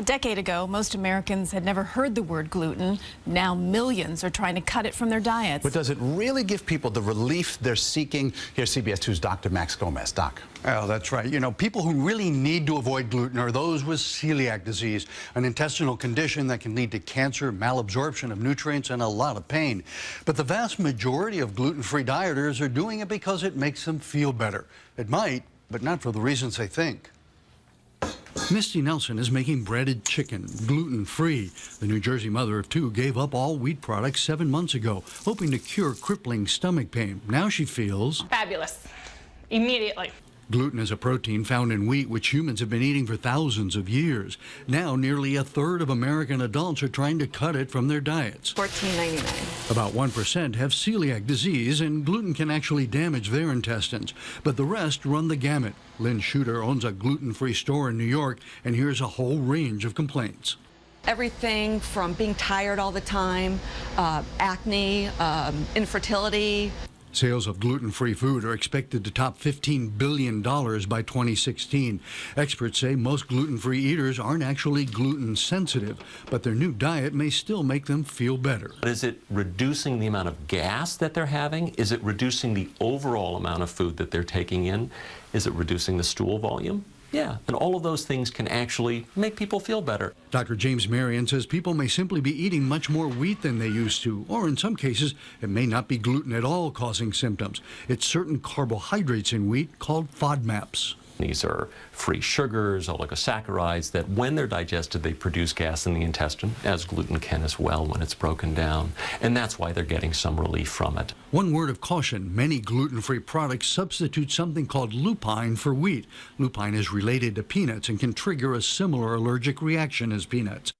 decade ago, most Americans had never heard the word gluten. Now millions are trying to cut it from their diets. But does it really give people the relief they're seeking? Here's CBS 2's Dr. Max Gomez. Doc. Oh, that's right. You know, people who really need to avoid gluten are those with celiac disease, an intestinal condition that can lead to cancer, malabsorption of nutrients, and a lot of pain. But the vast majority of gluten-free dieters are doing it because it makes them feel better. It might, but not for the reasons they think. Misty Nelson is making breaded chicken, gluten-free. The New Jersey mother of two gave up all wheat products 7 months ago, hoping to cure crippling stomach pain. Now she feels fabulous, immediately. Gluten is a protein found in wheat, which humans have been eating for thousands of years. Now, nearly a third of American adults are trying to cut it from their diets. $14.99. About 1% have celiac disease, and gluten can actually damage their intestines. But the rest run the gamut. Lynn Shooter owns a gluten-free store in New York, and here's a whole range of complaints. Everything from being tired all the time, acne, infertility. Sales of gluten-free food are expected to top $15 billion by 2016. Experts say most gluten-free eaters aren't actually gluten sensitive, but their new diet may still make them feel better. Is it reducing the amount of gas that they're having? Is it reducing the overall amount of food that they're taking in? Is it reducing the stool volume? Yeah, and all of those things can actually make people feel better. Dr. James Marion says people may simply be eating much more wheat than they used to, or in some cases, it may not be gluten at all causing symptoms. It's certain carbohydrates in wheat called FODMAPs. These are free sugars, oligosaccharides, that when they're digested, they produce gas in the intestine, as gluten can as well when it's broken down. And that's why they're getting some relief from it. One word of caution, many gluten-free products substitute something called lupine for wheat. Lupine is related to peanuts and can trigger a similar allergic reaction as peanuts.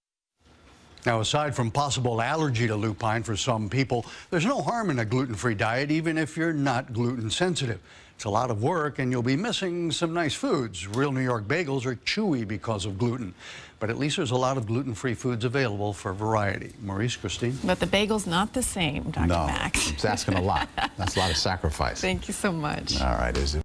Now, aside from possible allergy to lupine for some people, there's no harm in a gluten-free diet, even if you're not gluten sensitive. It's a lot of work, and you'll be missing some nice foods. Real New York bagels are chewy because of gluten. But at least there's a lot of gluten-free foods available for variety. Maurice, Christine? But the bagel's not the same, Dr. No, Max. it's asking a lot. That's a lot of sacrifice. Thank you so much. All right, is it?